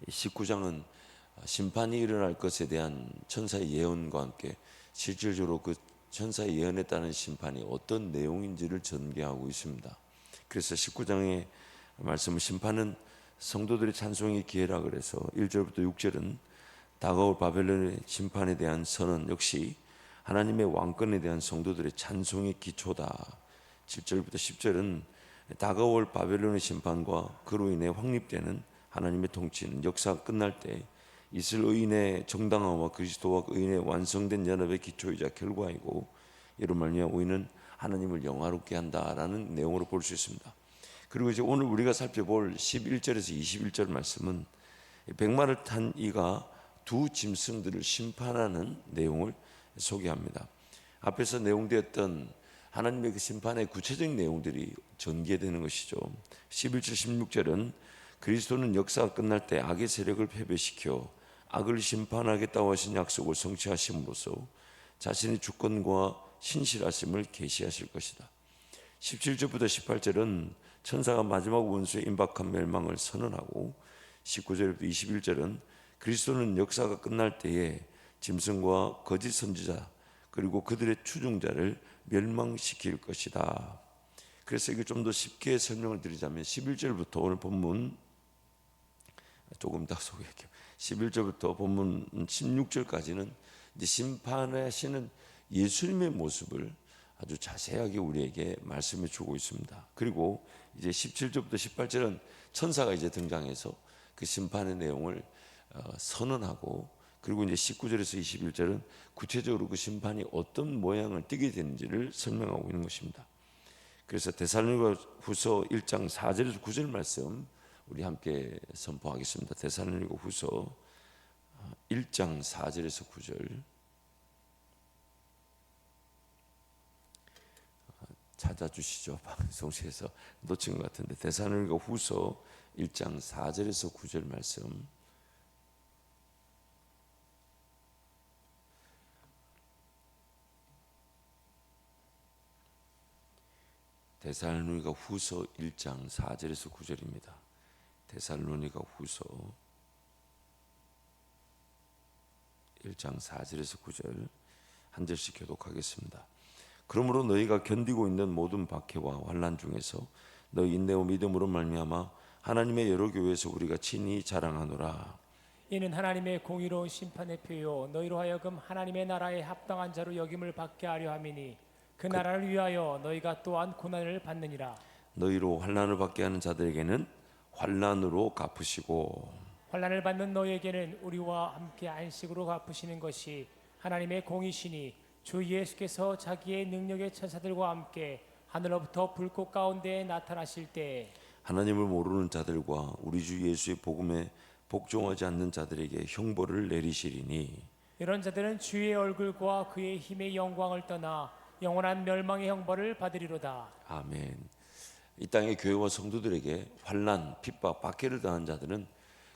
19장은 심판이 일어날 것에 대한 천사의 예언과 함께 실질적으로 그 천사의 예언에 따른 심판이 어떤 내용인지를 전개하고 있습니다. 그래서 19장의 말씀은 심판은 성도들의 찬송의 기회라 그래서 1절부터 6절은 다가올 바벨론의 심판에 대한 선언, 역시 하나님의 왕권에 대한 성도들의 찬송의 기초다. 7절부터 10절은 다가올 바벨론의 심판과 그로 인해 확립되는 하나님의 통치는 역사가 끝날 때 이스라엘 의인의 정당화와 그리스도와 의인의 완성된 연합의 기초이자 결과이고, 이로 말미암아 우리는 하나님을 영화롭게 한다라는 내용으로 볼 수 있습니다. 그리고 이제 오늘 우리가 살펴볼 11절에서 21절 말씀은 백마를 탄 이가 두 짐승들을 심판하는 내용을 소개합니다. 앞에서 내용되었던 하나님의 그 심판의 구체적인 내용들이 전개되는 것이죠. 11절 16절은 그리스도는 역사가 끝날 때 악의 세력을 패배시켜 악을 심판하겠다고 하신 약속을 성취하심으로써 자신의 주권과 신실하심을 계시하실 것이다. 17절부터 18절은 천사가 마지막 원수의 임박한 멸망을 선언하고, 19절부터 21절은 그리스도는 역사가 끝날 때에 짐승과 거짓 선지자 그리고 그들의 추종자를 멸망시킬 것이다. 그래서 이거 좀 더 쉽게 설명을 드리자면 11절부터 오늘 본문 조금 더 소개할게요. 11절부터 본문 16절까지는 이제 심판하시는 예수님의 모습을 아주 자세하게 우리에게 말씀해 주고 있습니다. 그리고 이제 17절부터 18절은 천사가 이제 등장해서 그 심판의 내용을 선언하고, 그리고 이제 19절에서 21절은 구체적으로 그 심판이 어떤 모양을 띠게 되는지를 설명하고 있는 것입니다. 그래서 데살로니가후서 1장 4절에서 9절 말씀 우리 함께 선포하겠습니다. 데살로니가후서 1장 4절에서 9절 찾아주시죠. 방송실에서 놓친 것 같은데 데살로니가후서 1장 4절에서 9절 말씀 데살로니가후서 1장 4절에서 9절입니다. 데살로니가후서 1장 4절에서 9절 한 절씩 교독하겠습니다. 그러므로 너희가 견디고 있는 모든 박해와 환난 중에서 너희 인내와 믿음으로 말미암아 하나님의 여러 교회에서 우리가 친히 자랑하노라. 이는 하나님의 공의로운 심판의 표요 너희로 하여금 하나님의 나라에 합당한 자로 여김을 받게 하려 함이니 그 나라를 위하여 너희가 또한 고난을 받느니라. 너희로 환난을 받게 하는 자들에게는 환난으로 갚으시고 환난을 받는 너희에게는 우리와 함께 안식으로 갚으시는 것이 하나님의 공이시니 주 예수께서 자기의 능력의 천사들과 함께 하늘로부터 불꽃 가운데 나타나실 때 하나님을 모르는 자들과 우리 주 예수의 복음에 복종하지 않는 자들에게 형벌을 내리시리니 이런 자들은 주의 얼굴과 그의 힘의 영광을 떠나 영원한 멸망의 형벌을 받으리로다. 아멘. 이 땅의 교회와 성도들에게 환난, 핍박, 박해를 당한 자들은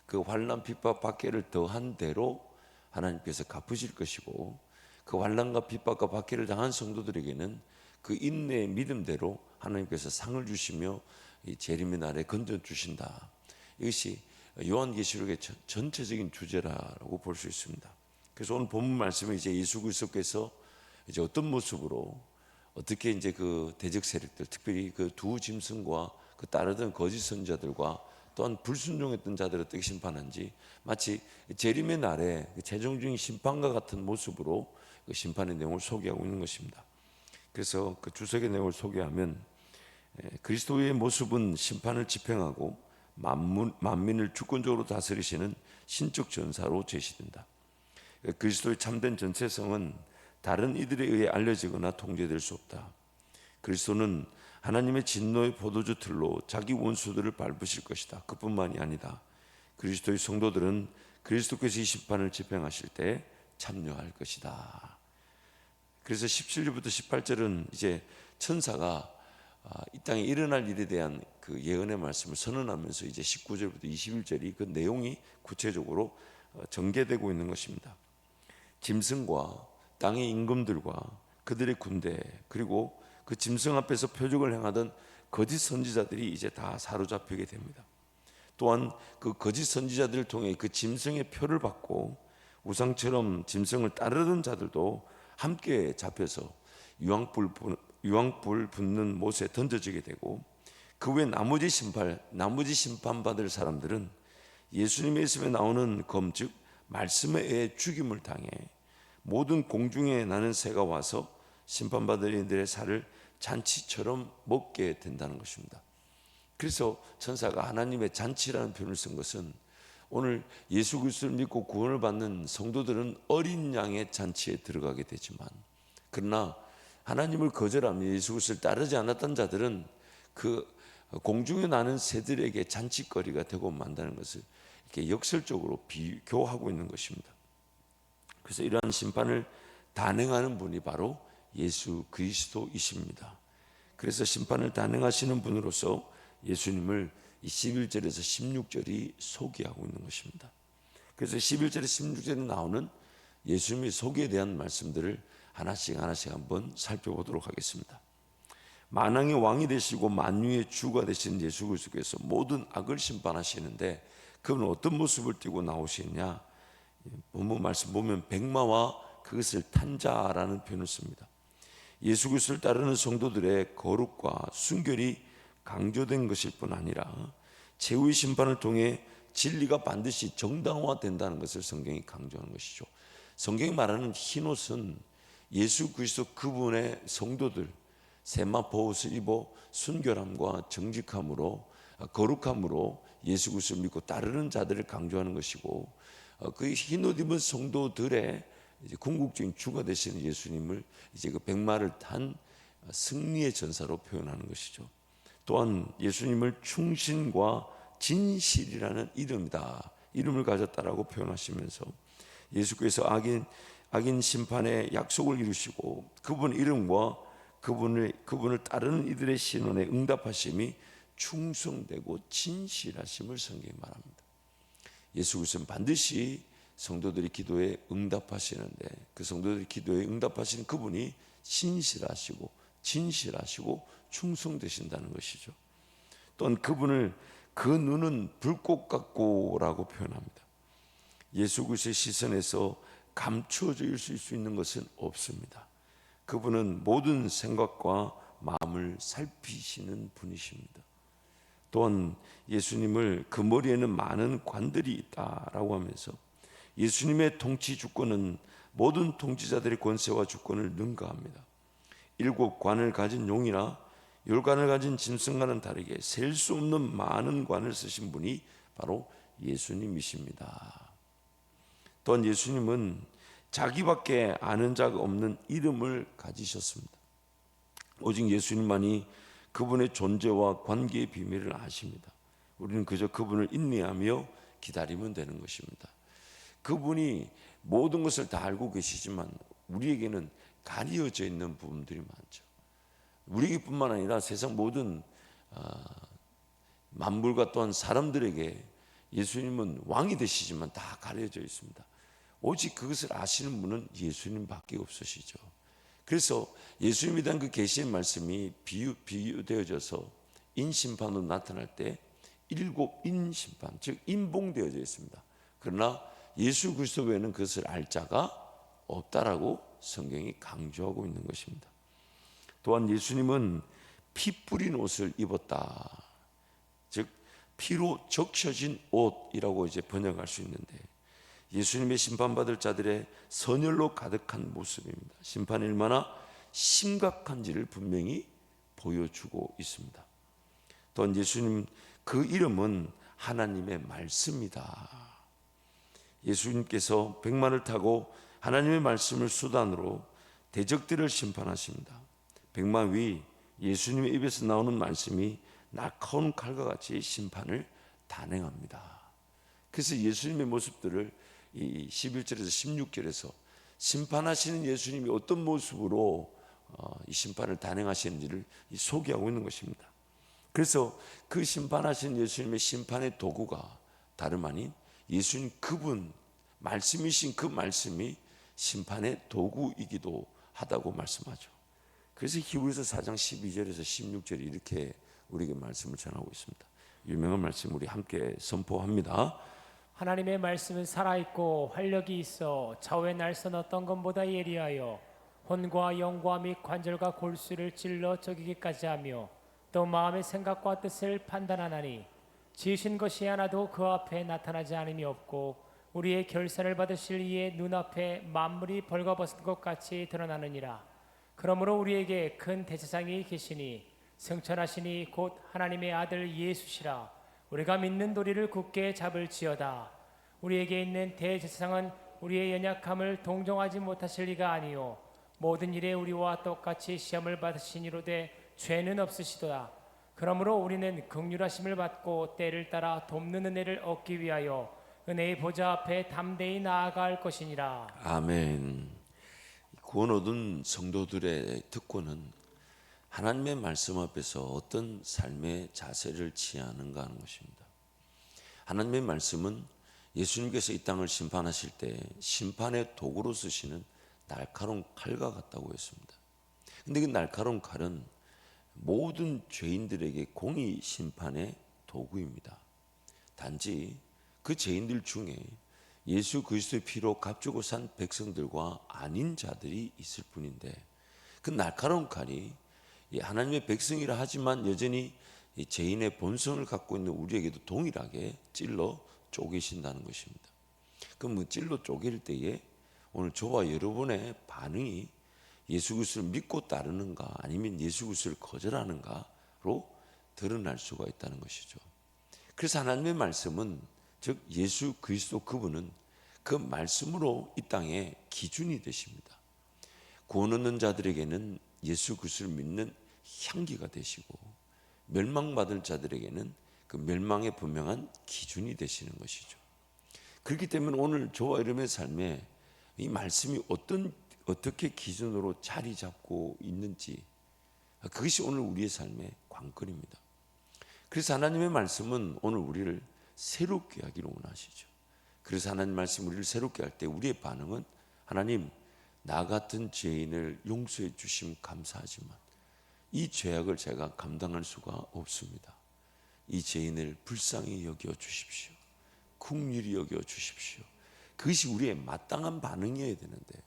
그 환난, 핍박, 박해를 더한 대로 하나님께서 갚으실 것이고, 그 환난과 핍박과 박해를 당한 성도들에게는 그 인내의 믿음대로 하나님께서 상을 주시며 이 재림의 날에 건져 주신다. 이것이 요한계시록의 전체적인 주제라고 볼 수 있습니다. 그래서 오늘 본문 말씀에 이제 예수 그리스도께서 이제 어떤 모습으로 어떻게 이제 그 대적 세력들, 특별히 그 두 짐승과 그 따르던 거짓 선지자들과 또한 불순종했던 자들을 어떻게 심판한지, 마치 재림의 날에 최종적인 심판과 같은 모습으로 그 심판의 내용을 소개하고 있는 것입니다. 그래서 그 주석의 내용을 소개하면 그리스도의 모습은 심판을 집행하고 만민을 주권적으로 다스리시는 신적 전사로 제시된다. 그리스도의 참된 전체성은 다른 이들에 의해 알려지거나 통제될 수 없다. 그리스도는 하나님의 진노의 포도주 틀로 자기 원수들을 밟으실 것이다. 그뿐만이 아니다. 그리스도의 성도들은 그리스도께서 이 심판을 집행하실 때 참여할 것이다. 그래서 17절부터 18절은 이제 천사가 이 땅에 일어날 일에 대한 그 예언의 말씀을 선언하면서 이제 19절부터 21절이 그 내용이 구체적으로 전개되고 있는 것입니다. 짐승과 땅의 임금들과 그들의 군대, 그리고 그 짐승 앞에서 표적을 행하던 거짓 선지자들이 이제 다 사로잡히게 됩니다. 또한 그 거짓 선지자들을 통해 그 짐승의 표를 받고 우상처럼 짐승을 따르던 자들도 함께 잡혀서 유황불 붙는 못에 던져지게 되고, 그 외 나머지 심판받을 사람들은 예수님의 입에 나오는 검, 즉 말씀에 의해 죽임을 당해 모든 공중에 나는 새가 와서 심판받을 이들의 살을 잔치처럼 먹게 된다는 것입니다. 그래서 천사가 하나님의 잔치라는 표현을 쓴 것은, 오늘 예수 그리스도를 믿고 구원을 받는 성도들은 어린 양의 잔치에 들어가게 되지만, 그러나 하나님을 거절하며 예수 그리스도를 따르지 않았던 자들은 그 공중에 나는 새들에게 잔치거리가 되고 만다는 것을 이렇게 역설적으로 비교하고 있는 것입니다. 그래서 이러한 심판을 단행하는 분이 바로 예수 그리스도이십니다. 그래서 심판을 단행하시는 분으로서 예수님을 11절에서 16절이 소개하고 있는 것입니다. 그래서 11절에서 16절에 나오는 예수님의 소개에 대한 말씀들을 하나씩 한번 살펴보도록 하겠습니다. 만왕의 왕이 되시고 만유의 주가 되신 예수 그리스도께서 모든 악을 심판하시는데, 그분은 어떤 모습을 띠고 나오시느냐? 본문 말씀 보면 백마와 그것을 탄 자라는 표현을 씁니다. 예수 그리스도를 따르는 성도들의 거룩과 순결이 강조된 것일 뿐 아니라 최후의 심판을 통해 진리가 반드시 정당화된다는 것을 성경이 강조하는 것이죠. 성경이 말하는 흰옷은 예수 그리스도 그분의 성도들, 세마 보옷을 입어 순결함과 정직함으로, 거룩함으로 예수 그리스도를 믿고 따르는 자들을 강조하는 것이고, 그 흰옷 입은 성도들의 이제 궁극적인 주가 되시는 예수님을 이제 그 백마를 탄 승리의 전사로 표현하는 것이죠. 또한 예수님을 충신과 진실이라는 이름을 가졌다라고 표현하시면서, 예수께서 악인 심판의 약속을 이루시고 그분 이름과 그분을 따르는 이들의 신원에 응답하심이 충성되고 진실하심을 성경이 말합니다. 예수 그리스도는 반드시 성도들의 기도에 응답하시는데, 그 성도들의 기도에 응답하시는 그분이 신실하시고 진실하시고 충성되신다는 것이죠. 또한 그분을 그 눈은 불꽃 같고라고 표현합니다. 예수 그리스도의 시선에서 감추어져 있을 수 있는 것은 없습니다. 그분은 모든 생각과 마음을 살피시는 분이십니다. 또한 예수님을 그 머리에는 많은 관들이 있다라고 하면서, 예수님의 통치 주권은 모든 통치자들의 권세와 주권을 능가합니다. 7관을 가진 용이나 10관을 가진 짐승과는 다르게 셀 수 없는 많은 관을 쓰신 분이 바로 예수님이십니다. 또한 예수님은 자기밖에 아는 자가 없는 이름을 가지셨습니다. 오직 예수님만이 그분의 존재와 관계의 비밀을 아십니다. 우리는 그저 그분을 인내하며 기다리면 되는 것입니다. 그분이 모든 것을 다 알고 계시지만 우리에게는 가려져 있는 부분들이 많죠. 우리뿐만 아니라 세상 모든 만물과 또한 사람들에게 예수님은 왕이 되시지만 다 가려져 있습니다. 오직 그것을 아시는 분은 예수님밖에 없으시죠. 그래서 예수님에 대한 그 계시의 말씀이 비유되어져서 인심판으로 나타날 때 7인 심판, 즉 인봉되어져 있습니다. 그러나 예수 그리스도 외에는 그것을 알 자가 없다라고 성경이 강조하고 있는 것입니다. 또한 예수님은 피 뿌린 옷을 입었다, 즉 피로 적셔진 옷이라고 이제 번역할 수 있는데, 예수님의 심판받을 자들의 선혈로 가득한 모습입니다. 심판이 얼마나 심각한지를 분명히 보여주고 있습니다. 또한 예수님 그 이름은 하나님의 말씀이다. 예수님께서 백마를 타고 하나님의 말씀을 수단으로 대적들을 심판하십니다. 백마 위 예수님의 입에서 나오는 말씀이 날카로운 칼과 같이 심판을 단행합니다. 그래서 예수님의 모습들을 이 11절에서 16절에서 심판하시는 예수님이 어떤 모습으로 이 심판을 단행하시는지를 소개하고 있는 것입니다. 그래서 그 심판하시는 예수님의 심판의 도구가 다름 아닌 예수님 그분 말씀이신 그 말씀이 심판의 도구이기도 하다고 말씀하죠. 그래서 히브리서 4장 12절에서 16절이 이렇게 우리에게 말씀을 전하고 있습니다. 유명한 말씀 우리 함께 선포합니다. 하나님의 말씀은 살아있고 활력이 있어 좌우의 날선 어떤 것보다 예리하여 혼과 영과 및 관절과 골수를 찔러 저기기까지 하며 또 마음의 생각과 뜻을 판단하나니 지으신 것이 하나도 그 앞에 나타나지 않음이 없고 우리의 결산을 받으실 이의 눈앞에 만물이 벌거벗은 것 같이 드러나느니라. 그러므로 우리에게 큰 대제사장이 계시니 승천하시니 곧 하나님의 아들 예수시라. 우리가 믿는 도리를 굳게 잡을지어다. 우리에게 있는 대제사장은 우리의 연약함을 동정하지 못하실 리가 아니요 모든 일에 우리와 똑같이 시험을 받으시니로되 죄는 없으시도다. 그러므로 우리는 긍휼하심을 받고 때를 따라 돕는 은혜를 얻기 위하여 은혜의 보좌 앞에 담대히 나아갈 것이니라. 아멘. 구원 얻은 성도들의 특권은 하나님의 말씀 앞에서 어떤 삶의 자세를 취하는가 하는 것입니다. 하나님의 말씀은 예수님께서 이 땅을 심판하실 때 심판의 도구로 쓰시는 날카로운 칼과 같다고 했습니다. 근데 그 날카로운 칼은 모든 죄인들에게 공의 심판의 도구입니다. 단지 그 죄인들 중에 예수 그리스도의 피로 값주고 산 백성들과 아닌 자들이 있을 뿐인데 그 날카로운 칼이 하나님의 백성이라 하지만 여전히 죄인의 본성을 갖고 있는 우리에게도 동일하게 찔러 쪼개신다는 것입니다. 그럼 찔러 쪼갤 때에 오늘 저와 여러분의 반응이 예수 그리스도를 믿고 따르는가 아니면 예수 그리스도를 거절하는가로 드러날 수가 있다는 것이죠. 그래서 하나님의 말씀은 즉 예수 그리스도 그분은 그 말씀으로 이 땅에 기준이 되십니다. 구원 얻는 자들에게는 예수 그리스도를 믿는 향기가 되시고 멸망받을 자들에게는 그 멸망의 분명한 기준이 되시는 것이죠. 그렇기 때문에 오늘 저와 여러분의 삶에 이 말씀이 어떻게 기준으로 자리 잡고 있는지 그것이 오늘 우리의 삶의 관건입니다. 그래서 하나님의 말씀은 오늘 우리를 새롭게 하기를 원하시죠. 그래서 하나님 말씀 우리를 새롭게 할 때 우리의 반응은 하나님 나 같은 죄인을 용서해 주심 감사하지만 이 죄악을 제가 감당할 수가 없습니다. 이 죄인을 불쌍히 여겨 주십시오. 긍휼히 여겨 주십시오. 그것이 우리의 마땅한 반응이어야 되는데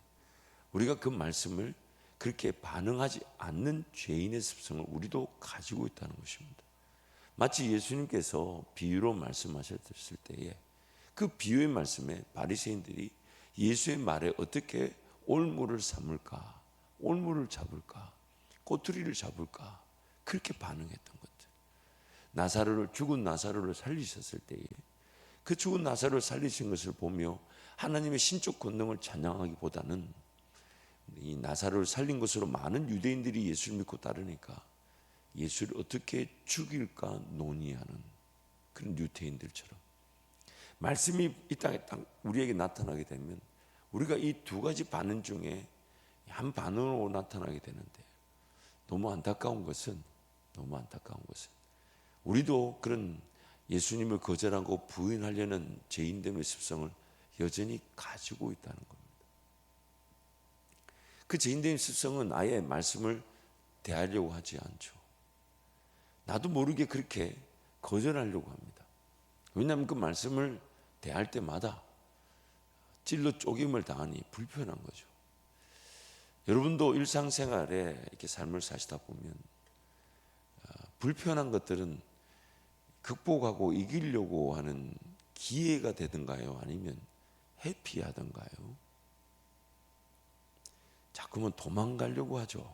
우리가 그 말씀을 그렇게 반응하지 않는 죄인의 습성을 우리도 가지고 있다는 것입니다. 마치 예수님께서 비유로 말씀하셨을 때에 그 비유의 말씀에 바리새인들이 예수의 말에 어떻게 올무를 삼을까, 올무를 잡을까, 꼬투리를 잡을까 그렇게 반응했던 것들. 죽은 나사로를 살리셨을 때에 그 죽은 나사로를 살리신 것을 보며 하나님의 신적 권능을 찬양하기보다는 이 나사로를 살린 것으로 많은 유대인들이 예수를 믿고 따르니까 예수를 어떻게 죽일까 논의하는 그런 유대인들처럼 말씀이 이 땅에 딱 우리에게 나타나게 되면 우리가 이 두 가지 반응 중에 한 반응으로 나타나게 되는데 너무 안타까운 것은 우리도 그런 예수님을 거절하고 부인하려는 죄인됨의 습성을 여전히 가지고 있다는 겁니다. 그 죄인됨의 습성은 아예 말씀을 대하려고 하지 않죠. 나도 모르게 그렇게 거절하려고 합니다. 왜냐하면 그 말씀을 대할 때마다 찔러 쪼김을 당하니 불편한 거죠. 여러분도 일상생활에 이렇게 삶을 사시다 보면 불편한 것들은 극복하고 이기려고 하는 기회가 되든가요? 아니면 회피하든가요? 자꾸만 도망가려고 하죠.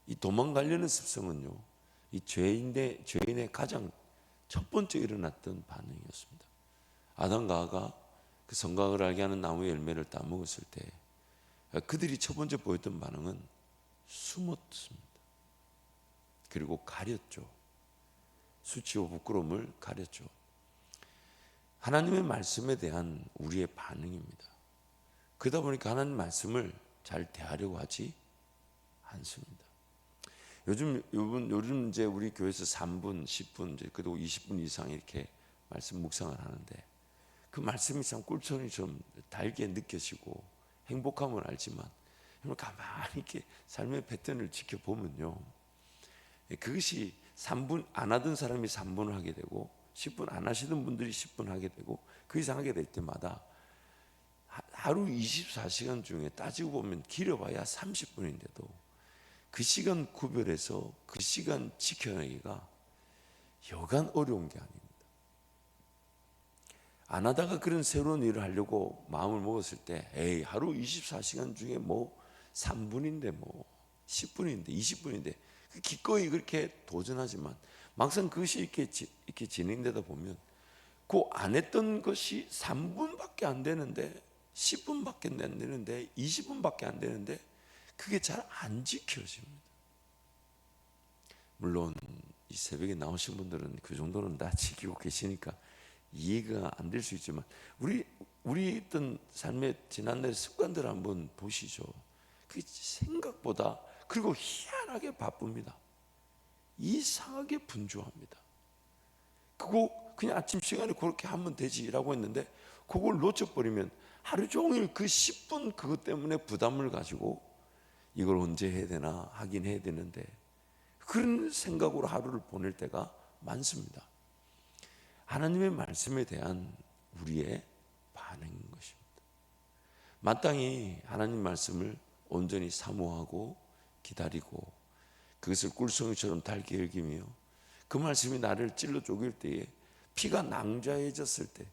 이 도망가려는 습성은요, 이 죄인의 가장 첫 번째 일어났던 반응이었습니다. 아담과 하와가 그 성곽을 알게 하는 나무의 열매를 따먹었을 때 그들이 첫 번째 보였던 반응은 숨었습니다. 그리고 가렸죠. 수치와 부끄러움을 가렸죠. 하나님의 말씀에 대한 우리의 반응입니다. 그러다 보니까 하나님 말씀을 잘 대하려고 하지 않습니다. 요즘 이제 우리 교회에서 3분, 10분, 이제 그리고 20분 이상 이렇게 말씀 묵상을 하는데 그 말씀이 참 꿀처럼 좀 달게 느껴지고 행복함을 알지만 가만히 이렇게 삶의 패턴을 지켜보면요, 그것이 3분 안 하던 사람이 3분을 하게 되고 10분 안 하시던 분들이 10분 하게 되고 그 이상 하게 될 때마다 하루 24시간 중에 따지고 보면 길어봐야 30분인데도 그 시간 구별해서 그 시간 지켜내기가 여간 어려운 게 아닙니다. 안 하다가 그런 새로운 일을 하려고 마음을 먹었을 때 에이 하루 24시간 중에 뭐 3분인데 뭐 10분인데 20분인데 기꺼이 그렇게 도전하지만 막상 그것이 이렇게 진행되다 보면 그 안 했던 것이 3분밖에 안 되는데 10분밖에 안 되는데 20분밖에 안 되는데 그게 잘 안 지켜집니다. 물론 이 새벽에 나오신 분들은 그 정도는 다 지키고 계시니까 이해가 안 될 수 있지만 우리 어떤 삶의 지난날 습관들 한번 보시죠. 그 생각보다 그리고 희한하게 바쁩니다. 이상하게 분주합니다. 그거 그냥 아침 시간에 그렇게 하면 되지라고 했는데 그걸 놓쳐버리면 하루 종일 그 10분 그것 때문에 부담을 가지고 이걸 언제 해야 되나 하긴 해야 되는데 그런 생각으로 하루를 보낼 때가 많습니다. 하나님의 말씀에 대한 우리의 반응인 것입니다. 마땅히 하나님 말씀을 온전히 사모하고 기다리고 그것을 꿀송이처럼 달게 여기며 그 말씀이 나를 찔러 쪼갤 때에 피가 낭자해졌을 때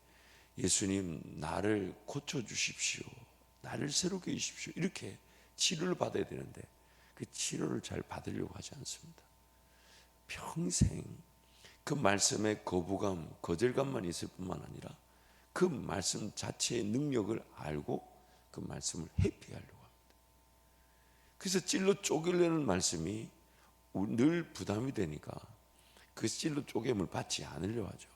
예수님 나를 고쳐주십시오, 나를 새롭게 해주십시오 이렇게 치료를 받아야 되는데 그 치료를 잘 받으려고 하지 않습니다. 평생 그 말씀의 거부감, 거절감만 있을 뿐만 아니라 그 말씀 자체의 능력을 알고 그 말씀을 회피하려고 합니다. 그래서 찔러 쪼개려는 말씀이 늘 부담이 되니까 그 찔러 쪼개임을 받지 않으려 하죠.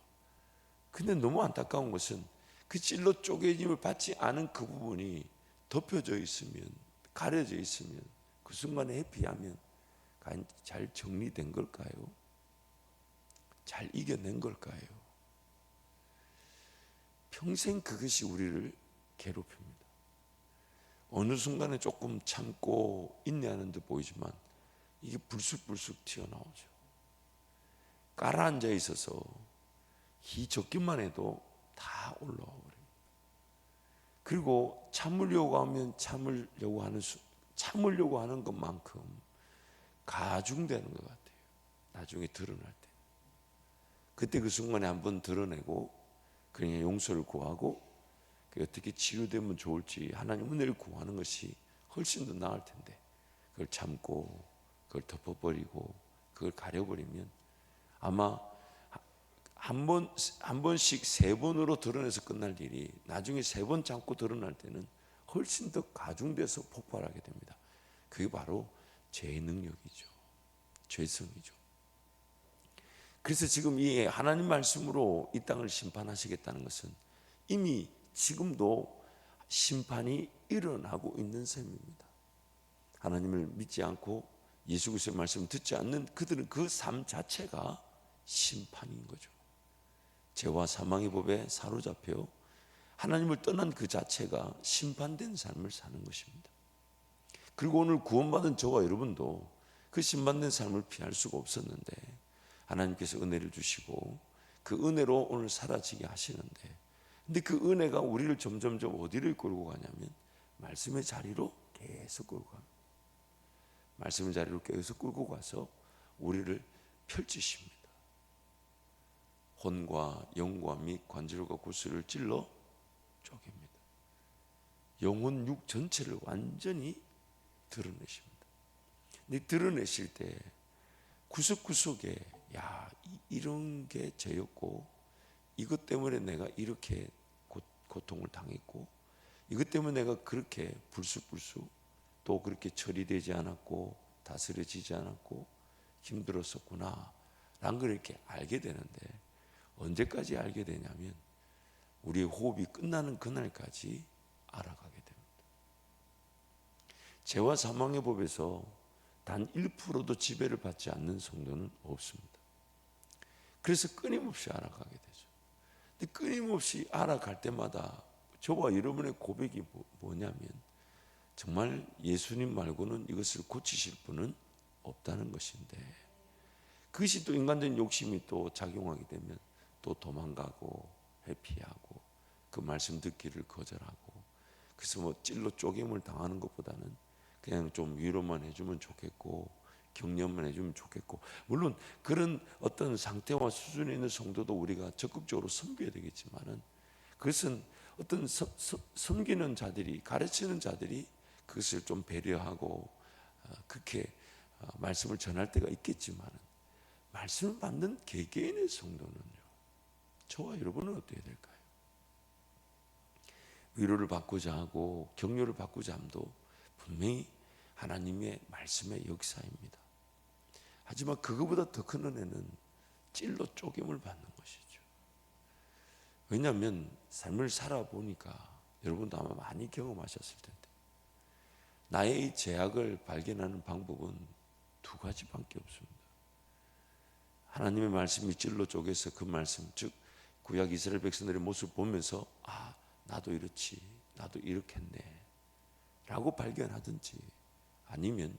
근데 너무 안타까운 것은 그 찔러 쪼개짐을 받지 않은 그 부분이 덮여져 있으면, 가려져 있으면 그 순간에 회피하면 잘 정리된 걸까요? 잘 이겨낸 걸까요? 평생 그것이 우리를 괴롭힙니다. 어느 순간에 조금 참고 인내하는 듯 보이지만 이게 불쑥불쑥 튀어나오죠. 깔아앉아 있어서 이 적기만 해도 다 올라와 버립니다. 그리고 참으려고 하면 참으려고 하는 것만큼 가중되는 것 같아요. 나중에 드러날 때. 그때 그 순간에 한번 드러내고 그냥 용서를 구하고 어떻게 치유되면 좋을지 하나님 은혜를 구하는 것이 훨씬 더 나을 텐데 그걸 참고 그걸 덮어버리고 그걸 가려버리면 아마 한 번씩 3번으로 드러내서 끝날 일이 나중에 3번 참고 드러날 때는 훨씬 더 가중돼서 폭발하게 됩니다. 그게 바로 죄의 능력이죠. 죄성이죠. 그래서 지금 이 하나님 말씀으로 이 땅을 심판하시겠다는 것은 이미 지금도 심판이 일어나고 있는 셈입니다. 하나님을 믿지 않고 예수 그리스도의 말씀을 듣지 않는 그들은 그 삶 자체가 심판인 거죠. 죄와 사망의 법에 사로잡혀 하나님을 떠난 그 자체가 심판된 삶을 사는 것입니다. 그리고 오늘 구원받은 저와 여러분도 그 심판된 삶을 피할 수가 없었는데 하나님께서 은혜를 주시고 그 은혜로 오늘 사라지게 하시는데 근데 그 은혜가 우리를 점점점 어디를 끌고 가냐면 말씀의 자리로 계속 끌고 갑니다. 말씀의 자리로 계속 끌고 가서 우리를 펼치십니다. 혼과 영과 및 관절과 구슬을 찔러 쪼갭니다. 영혼 육 전체를 완전히 드러내십니다. 근데 드러내실 때 구석구석에 야 이런 게 죄였고 이것 때문에 내가 이렇게 고통을 당했고 이것 때문에 내가 그렇게 불쑥불쑥 또 그렇게 처리되지 않았고 다스려지지 않았고 힘들었었구나 라는 걸 이렇게 알게 되는데 언제까지 알게 되냐면 우리의 호흡이 끝나는 그날까지 알아가게 됩니다. 죄와 사망의 법에서 단 1%도 지배를 받지 않는 성도는 없습니다. 그래서 끊임없이 알아가게 되죠. 근데 끊임없이 알아갈 때마다 저와 여러분의 고백이 뭐냐면 정말 예수님 말고는 이것을 고치실 분은 없다는 것인데 그것이 또 인간적인 욕심이 또 작용하게 되면 또 도망가고 회피하고 그 말씀 듣기를 거절하고, 그래서 뭐 찔러 쪼갰을 당하는 것보다는 그냥 좀 위로만 해주면 좋겠고 격려만 해주면 좋겠고, 물론 그런 어떤 상태와 수준에 있는 성도도 우리가 적극적으로 섬겨야 되겠지만은, 그것은 어떤 섬기는 자들이, 가르치는 자들이 그것을 좀 배려하고 그렇게 말씀을 전할 때가 있겠지만은, 말씀을 받는 개개인의 성도는요, 저와 여러분은 어떻게 될까요? 위로를 받고자 하고 격려를 받고자 함도 분명히 하나님의 말씀의 역사입니다. 하지만 그거보다 더 큰 은혜는 찔러 쪼갰을 받는 것이죠. 왜냐하면 삶을 살아보니까 여러분도 아마 많이 경험하셨을 텐데, 나의 이 죄악을 발견하는 방법은 두 가지밖에 없습니다. 하나님의 말씀이 찔러 쪼개서 그 말씀, 즉 구약 이스라엘 백성들의 모습을 보면서 아, 나도 이렇지, 나도 이렇게 했네 라고 발견하든지, 아니면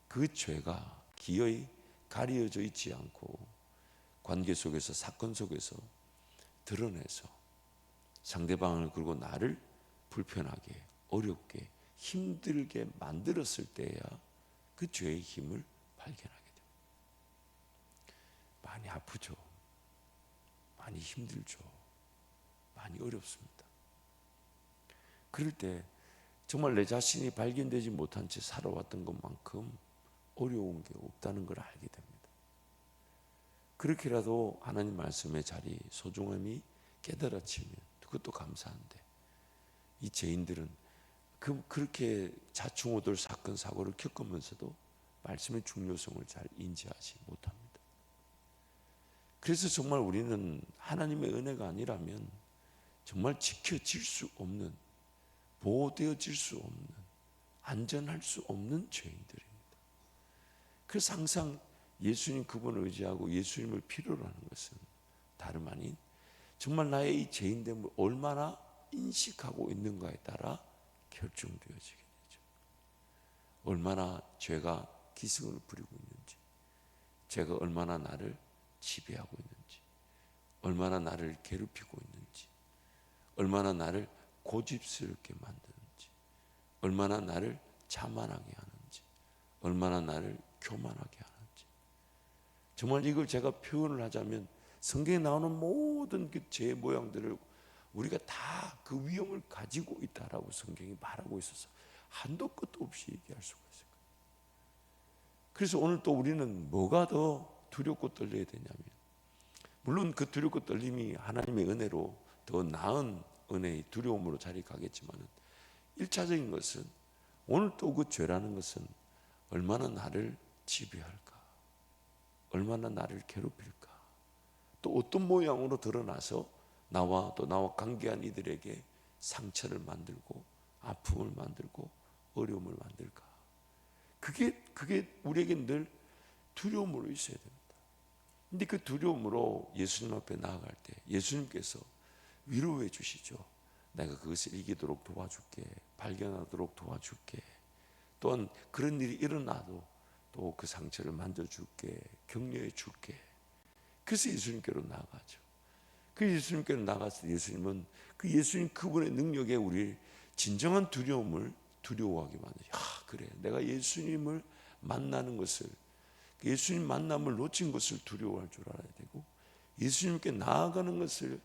그 죄가 기어이 가려져 있지 않고 관계 속에서, 사건 속에서 드러내서 상대방을, 그리고 나를 불편하게, 어렵게, 힘들게 만들었을 때야 그 죄의 힘을 발견하게 됩니다. 많이 아프죠. 많이 힘들죠. 많이 어렵습니다. 그럴 때 정말 내 자신이 발견되지 못한 채 살아왔던 것만큼 어려운 게 없다는 걸 알게 됩니다. 그렇게라도 하나님 말씀의 자리, 소중함이 깨달아지면 그것도 감사한데, 이 죄인들은 그렇게 자충우돌 사건 사고를 겪으면서도 말씀의 중요성을 잘 인지하지 못합니다. 그래서 정말 우리는 하나님의 은혜가 아니라면 정말 지켜질 수 없는, 보호되어질 수 없는, 안전할 수 없는 죄인들입니다. 그래서 항상 예수님 그분을 의지하고 예수님을 필요로 하는 것은 다름 아닌 정말 나의 이 죄인됨을 얼마나 인식하고 있는가에 따라 결정되어지게 되죠. 얼마나 죄가 기승을 부리고 있는지, 죄가 얼마나 나를 지배하고 있는지, 얼마나 나를 괴롭히고 있는지, 얼마나 나를 고집스럽게 만드는지, 얼마나 나를 자만하게 하는지, 얼마나 나를 교만하게 하는지. 정말 이걸 제가 표현을 하자면 성경에 나오는 모든 그 죄의 모양들을 우리가 다 그 위험을 가지고 있다라고 성경이 말하고 있어서 한도 끝도 없이 얘기할 수가 있어요. 그래서 오늘 또 우리는 뭐가 더 두렵고 떨려야 되냐면, 물론 그 두렵고 떨림이 하나님의 은혜로 더 나은 은혜의 두려움으로 자리 가겠지만, 1차적인 것은 오늘 또 그 죄라는 것은 얼마나 나를 지배할까, 얼마나 나를 괴롭힐까, 또 어떤 모양으로 드러나서 나와 또 나와 관계한 이들에게 상처를 만들고 아픔을 만들고 어려움을 만들까. 그게 우리에게 늘 두려움으로 있어야 됩니다. 근데 그 두려움으로 예수님 앞에 나아갈 때 예수님께서 위로해 주시죠. 내가 그것을 이기도록 도와줄게, 발견하도록 도와줄게, 또한 그런 일이 일어나도 또 그 상처를 만져줄게, 격려해 줄게. 그래서 예수님께로 나아가죠. 그 예수님께로 나가서 예수님은 그 예수님 그분의 능력에 우리 진정한 두려움을 두려워하게 만들죠. 그래, 내가 예수님을 만나는 것을, 예수님 만남을 놓친 것을 두려워할 줄 알아야 되고, 예수님께 나아가는 것을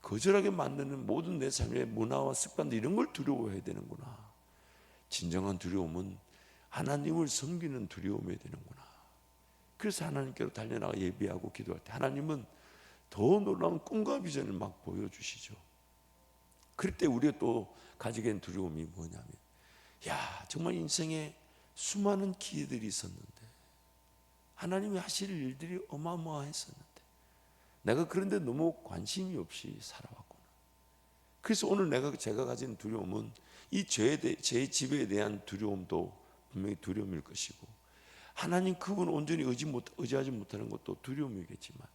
거절하게 만드는 모든 내 삶의 문화와 습관들, 이런 걸 두려워해야 되는구나. 진정한 두려움은 하나님을 섬기는 두려움이 되는구나. 그래서 하나님께로 달려나가 예배하고 기도할 때 하나님은 더 놀라운 꿈과 비전을 막 보여주시죠. 그럴 때 우리가 또 가지게 된 두려움이 뭐냐면, 야, 정말 인생에 수많은 기회들이 있었는데, 하나님이 하실 일들이 어마어마했었는데 내가 그런데 너무 관심이 없이 살아왔구나. 그래서 오늘 제가 가진 두려움은 이 죄의 지배에 대한 두려움도 분명히 두려움일 것이고, 하나님 그분 온전히 의지하지 못하는 것도 두려움이겠지만,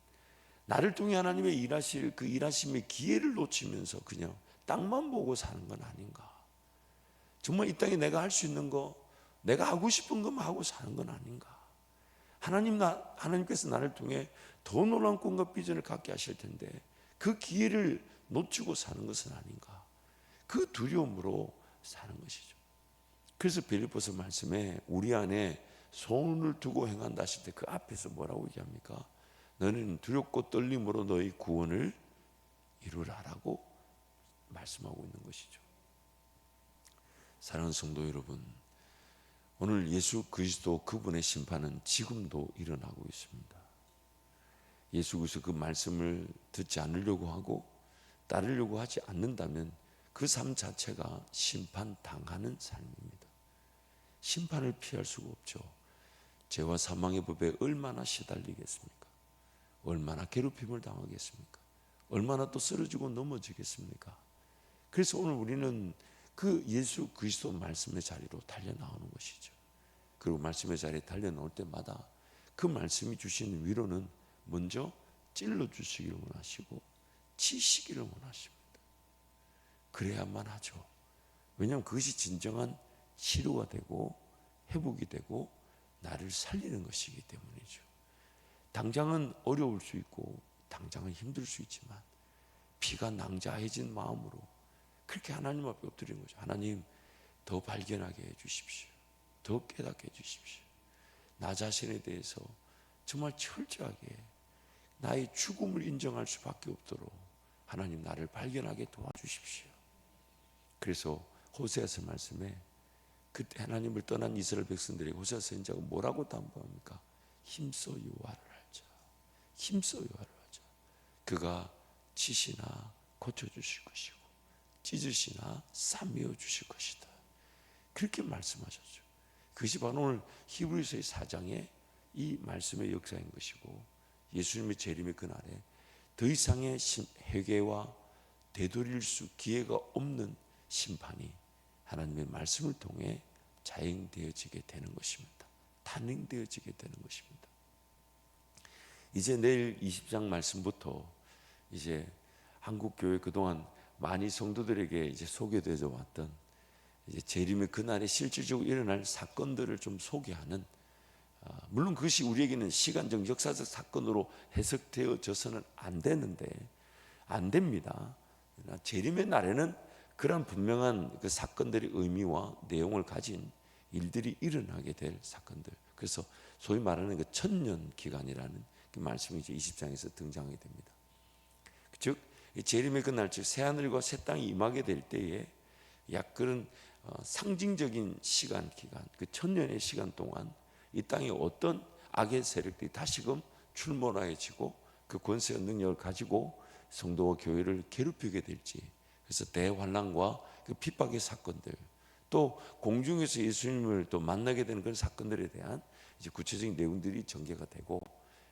나를 통해 하나님의 일하실 그 일하심의 기회를 놓치면서 그냥 땅만 보고 사는 건 아닌가. 정말 이 땅에 내가 할 수 있는 거, 내가 하고 싶은 것만 하고 사는 건 아닌가. 하나님께서 나를 통해 더 놀라운 꿈과 비전을 갖게 하실 텐데 그 기회를 놓치고 사는 것은 아닌가. 그 두려움으로 사는 것이죠. 그래서 빌립보서 말씀에 우리 안에 소원을 두고 행한다 하실 때 그 앞에서 뭐라고 얘기합니까? 너는 두렵고 떨림으로 너희 구원을 이루라라고 말씀하고 있는 것이죠. 사랑하는 성도 여러분, 오늘 예수 그리스도 그분의 심판은 지금도 일어나고 있습니다. 예수 그리스도 그 말씀을 듣지 않으려고 하고 따르려고 하지 않는다면 그 삶 자체가 심판당하는 삶입니다. 심판을 피할 수가 없죠. 죄와 사망의 법에 얼마나 시달리겠습니까? 얼마나 괴롭힘을 당하겠습니까? 얼마나 또 쓰러지고 넘어지겠습니까? 그래서 오늘 우리는 그 예수 그리스도 말씀의 자리로 달려나오는 것이죠. 그리고 말씀의 자리에 달려나올 때마다 그 말씀이 주시는 위로는 먼저 찔러주시기를 원하시고 치시기를 원하십니다. 그래야만 하죠. 왜냐하면 그것이 진정한 치료가 되고 회복이 되고 나를 살리는 것이기 때문이죠. 당장은 어려울 수 있고 당장은 힘들 수 있지만 피가 낭자해진 마음으로 그렇게 하나님 앞에 엎드리는 거죠. 하나님, 더 발견하게 해주십시오. 더 깨닫게 해주십시오. 나 자신에 대해서 정말 철저하게 나의 죽음을 인정할 수밖에 없도록 하나님 나를 발견하게 도와주십시오. 그래서 호세아서 말씀에 그때 하나님을 떠난 이스라엘 백성들에게 호세아 선지자가 뭐라고 담보합니까? 힘써 요하를 하자. 힘써 요하를 하자. 그가 치시나 고쳐주실 것이고 찢으시나 싸매어 주실 것이다. 그렇게 말씀하셨죠. 그것이 바로 오늘 히브리서의 4장의 이 말씀의 역사인 것이고 예수님의 재림의 그날에 더 이상의 회개와 되돌릴 수 기회가 없는 심판이 하나님의 말씀을 통해 자행되어지게 되는 것입니다. 단행되어지게 되는 것입니다. 이제 내일 20장 말씀부터 이제 한국교회 그동안 많이 성도들에게 이제 소개되어 왔던 이제 재림의 그날에 실질적으로 일어날 사건들을 좀 소개하는, 물론 그것이 우리에게는 시간적 역사적 사건으로 해석되어져서는 안 되는데 안 됩니다. 재림의 날에는 그런 분명한 그 사건들의 의미와 내용을 가진 일들이 일어나게 될 사건들. 그래서 소위 말하는 그 천년 기간이라는 그 말씀이 이제 20장에서 등장하게 됩니다. 즉 재림의 그날, 즉 새하늘과 새 땅이 임하게 될 때에 약 그런 상징적인 시간 기간, 그 천년의 시간 동안 이 땅에 어떤 악의 세력들이 다시금 출몰하여지고 그 권세와 능력을 가지고 성도와 교회를 괴롭히게 될지, 그래서 대환란과 그 핍박의 사건들, 또 공중에서 예수님을 또 만나게 되는 그런 사건들에 대한 이제 구체적인 내용들이 전개가 되고,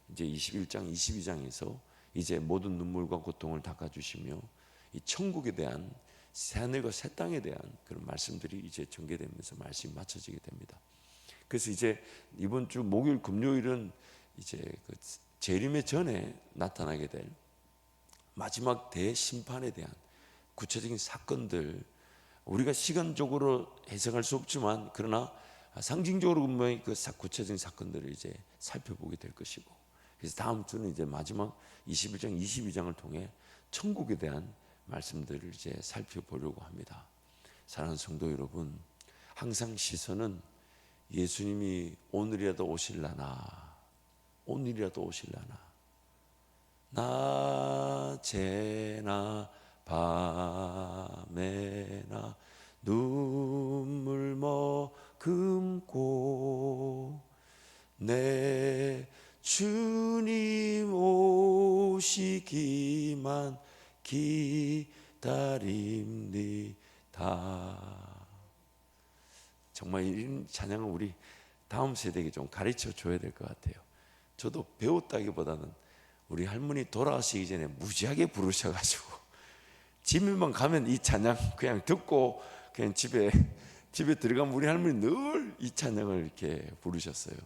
이제 21장, 22장에서 이제 모든 눈물과 고통을 닦아주시며 이 천국에 대한 새하늘과 새 땅에 대한 그런 말씀들이 이제 전개되면서 말씀이 맞춰지게 됩니다. 그래서 이제 이번 주 목요일, 금요일은 이제 그 재림의 전에 나타나게 될 마지막 대심판에 대한 구체적인 사건들, 우리가 시간적으로 해석할 수 없지만 그러나 상징적으로 분명히 그 구체적인 사건들을 이제 살펴보게 될 것이고, 그래서 다음 주는 이제 마지막 21장, 22장을 통해 천국에 대한 말씀들을 이제 살펴보려고 합니다. 사랑하는 성도 여러분, 항상 시선은 예수님이 오늘이라도 오실라나, 오늘이라도 오실라나, 낮에나 밤에나 눈물 머금고 내 주님 오시기만 기다립니다. 정말 이런 찬양을 우리 다음 세대에게 좀 가르쳐 줘야 될 것 같아요. 저도 배웠다기보다는 우리 할머니 돌아가시기 전에 무지하게 부르셔가지고 집에만 가면 이 찬양 그냥 듣고 그냥 집에 들어가면 우리 할머니 늘 이 찬양을 이렇게 부르셨어요.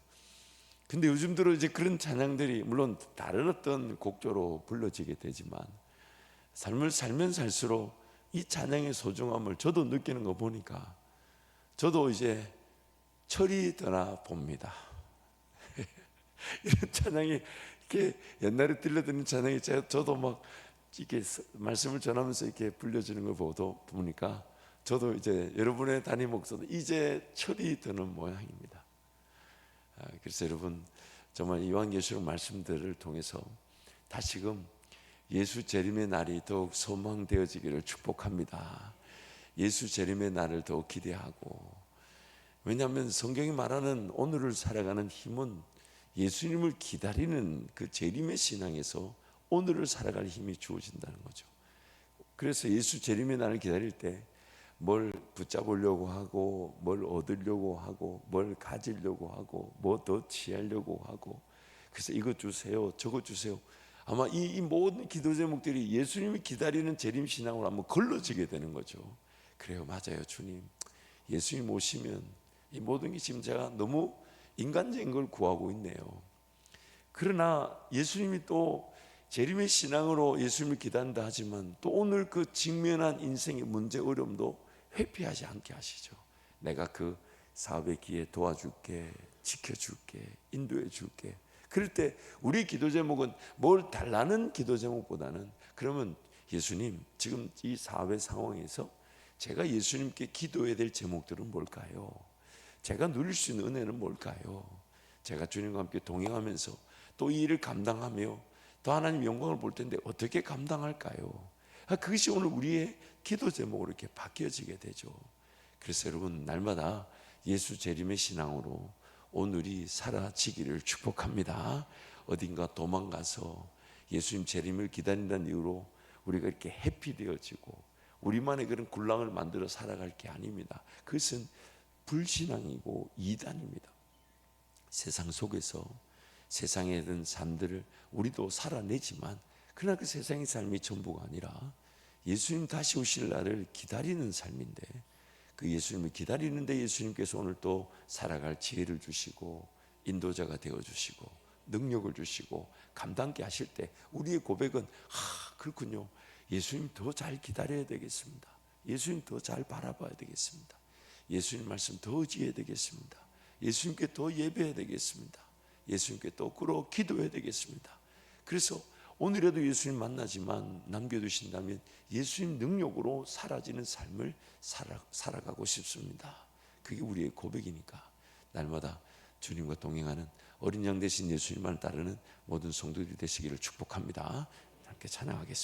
근데 요즘 들어 이제 그런 찬양들이 물론 다른 어떤 곡조로 불러지게 되지만 삶을 살면 살수록 이 찬양의 소중함을 저도 느끼는 거 보니까 저도 이제 철이 드나 봅니다. 이런 찬양이 이렇게 옛날에 들려드는 찬양이 저도 막 이렇게 말씀을 전하면서 이렇게 불려주는 걸 보니까 저도 이제 여러분의 담임 목사도 이제 철이 드는 모양입니다. 그래서 여러분 정말 요한계시록 말씀들을 통해서 다시금 예수 재림의 날이 더욱 소망되어지기를 축복합니다. 예수 재림의 날을 더욱 기대하고, 왜냐하면 성경이 말하는 오늘을 살아가는 힘은 예수님을 기다리는 그 재림의 신앙에서 오늘을 살아갈 힘이 주어진다는 거죠. 그래서 예수 재림의 날을 기다릴 때 뭘 붙잡으려고 하고, 뭘 얻으려고 하고, 뭘 가지려고 하고, 뭐 더 취하려고 하고, 그래서 이것 주세요, 저것 주세요. 아마 이 모든 기도 제목들이 예수님이 기다리는 재림 신앙으로 한번 걸러지게 되는 거죠. 그래요, 맞아요, 주님. 예수님 오시면 이 모든 게 지금 제가 너무 인간적인 걸 구하고 있네요. 그러나 예수님이 또 재림의 신앙으로 예수님을 기다린다 하지만 또 오늘 그 직면한 인생의 문제 어려움도 회피하지 않게 하시죠. 내가 그 사업의 기회 도와줄게, 지켜줄게, 인도해 줄게. 그럴 때 우리 기도 제목은 뭘 달라는 기도 제목보다는, 그러면 예수님 지금 이 사업의 상황에서 제가 예수님께 기도해야 될 제목들은 뭘까요? 제가 누릴 수 있는 은혜는 뭘까요? 제가 주님과 함께 동행하면서 또 이 일을 감당하며 더 하나님 영광을 볼 텐데 어떻게 감당할까요? 그것이 오늘 우리의 기도 제목으로 이렇게 바뀌어지게 되죠. 그래서 여러분 날마다 예수 재림의 신앙으로 오늘이 사라지기를 축복합니다. 어딘가 도망가서 예수님 재림을 기다린다는 이유로 우리가 이렇게 해피되어지고 우리만의 그런 굴랑을 만들어 살아갈 게 아닙니다. 그것은 불신앙이고 이단입니다. 세상 속에서 세상에 든 삶들을 우리도 살아내지만, 그러나 그 세상의 삶이 전부가 아니라 예수님 다시 오실 날을 기다리는 삶인데, 그 예수님을 기다리는데 예수님께서 오늘 또 살아갈 지혜를 주시고 인도자가 되어주시고 능력을 주시고 감당케 하실 때 우리의 고백은 그렇군요, 예수님 더 잘 기다려야 되겠습니다. 예수님 더 잘 바라봐야 되겠습니다. 예수님 말씀 더 의지해야 되겠습니다. 예수님께 더 예배해야 되겠습니다. 예수님께 또 끌어 기도해야 되겠습니다. 그래서 오늘에도 예수님 만나지만 남겨두신다면 예수님 능력으로 사라지는 삶을 살아가고 싶습니다. 그게 우리의 고백이니까 날마다 주님과 동행하는 어린 양 되신 예수님만을 따르는 모든 성도들이 되시기를 축복합니다. 함께 찬양하겠습니다.